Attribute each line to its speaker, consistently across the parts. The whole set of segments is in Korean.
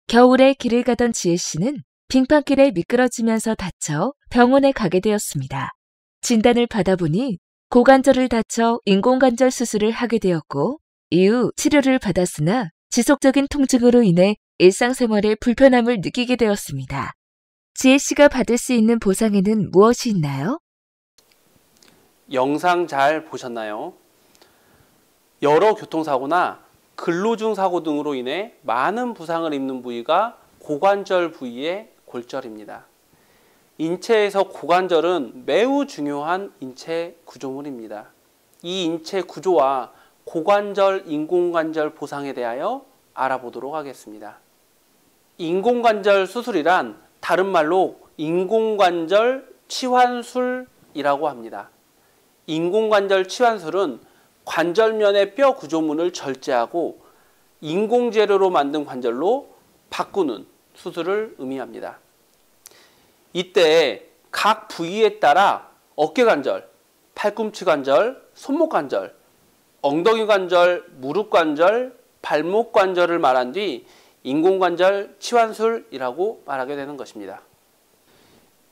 Speaker 1: 겨울에 길을 가던 지혜 씨는 빙판길에 미끄러지면서 다쳐 병원에 가게 되었습니다. 진단을 받아보니 고관절을 다쳐 인공관절 수술을 하게 되었고, 이후 치료를 받았으나 지속적인 통증으로 인해 일상생활에 불편함을 느끼게 되었습니다. 지혜 씨가 받을 수 있는 보상에는 무엇이 있나요?
Speaker 2: 영상 잘 보셨나요? 여러 교통사고나 근로중 사고 등으로 인해 많은 부상을 입는 부위가 고관절 부위의 골절입니다. 인체에서 고관절은 매우 중요한 인체 구조물입니다. 이 인체 구조와 고관절, 인공관절 보상에 대하여 알아보도록 하겠습니다. 인공관절 수술이란 다른 말로 인공관절 치환술이라고 합니다. 인공관절 치환술은 관절면의 뼈 구조물을 절제하고 인공재료로 만든 관절로 바꾸는 수술을 의미합니다. 이때 각 부위에 따라 어깨관절, 팔꿈치관절, 손목관절, 엉덩이관절, 무릎관절, 발목관절을 말한 뒤 인공관절 치환술이라고 말하게 되는 것입니다.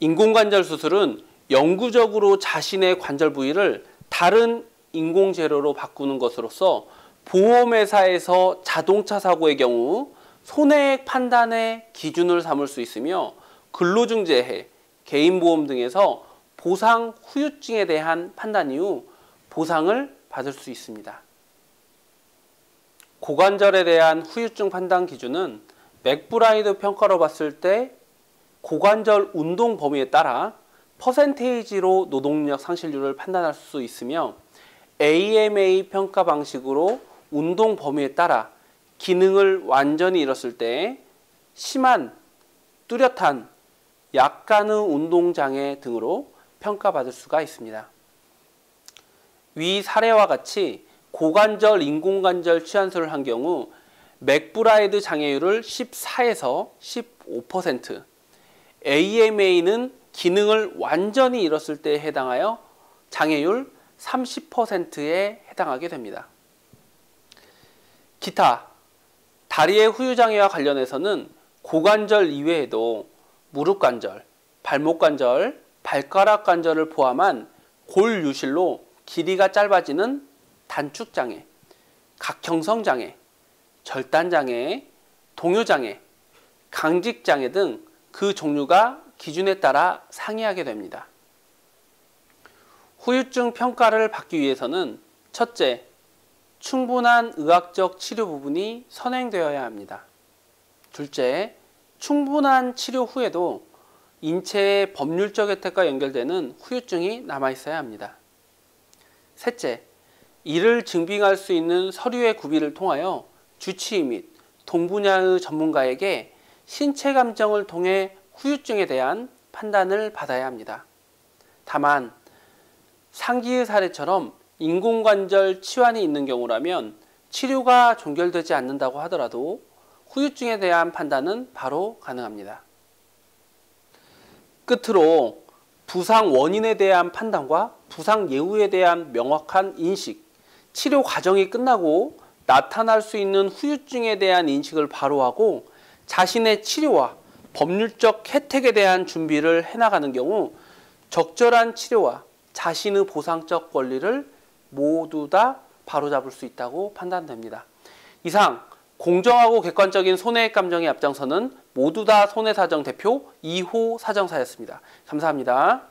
Speaker 2: 인공관절 수술은 영구적으로 자신의 관절 부위를 다른 인공재료로 바꾸는 것으로서 보험회사에서 자동차 사고의 경우 손해액 판단의 기준을 삼을 수 있으며 근로중재해, 개인보험 등에서 보상 후유증에 대한 판단 이후 보상을 받을 수 있습니다. 고관절에 대한 후유증 판단 기준은 맥브라이드 평가로 봤을 때 고관절 운동 범위에 따라 퍼센테이지로 노동력 상실률을 판단할 수 있으며, AMA 평가 방식으로 운동 범위에 따라 기능을 완전히 잃었을 때 심한, 뚜렷한, 약간의 운동장애 등으로 평가받을 수가 있습니다. 위 사례와 같이 고관절, 인공관절 치환술을 한 경우 맥브라이드 장애율을 14에서 15%, AMA는 기능을 완전히 잃었을 때에 해당하여 장애율 30%에 해당하게 됩니다. 기타, 다리의 후유장애와 관련해서는 고관절 이외에도 무릎관절, 발목관절, 발가락관절을 포함한 골유실로 길이가 짧아지는 단축장애, 각형성장애, 절단장애, 동요장애, 강직장애 등 그 종류가 기준에 따라 상이하게 됩니다. 후유증 평가를 받기 위해서는 첫째, 충분한 의학적 치료 부분이 선행되어야 합니다. 둘째, 충분한 치료 후에도 인체의 법률적 혜택과 연결되는 후유증이 남아있어야 합니다. 셋째, 이를 증빙할 수 있는 서류의 구비를 통하여 주치의 및 동분야의 전문가에게 신체 감정을 통해 후유증에 대한 판단을 받아야 합니다. 다만 상기의 사례처럼 인공관절 치환이 있는 경우라면 치료가 종결되지 않는다고 하더라도 후유증에 대한 판단은 바로 가능합니다. 끝으로 부상 원인에 대한 판단과 부상 예후에 대한 명확한 인식, 치료 과정이 끝나고 나타날 수 있는 후유증에 대한 인식을 바로하고 자신의 치료와 법률적 혜택에 대한 준비를 해나가는 경우 적절한 치료와 자신의 보상적 권리를 모두 다 바로잡을 수 있다고 판단됩니다. 이상 공정하고 객관적인 손해액 감정에 앞장서는 모두 다 손해사정 대표 2호 사정사였습니다. 감사합니다.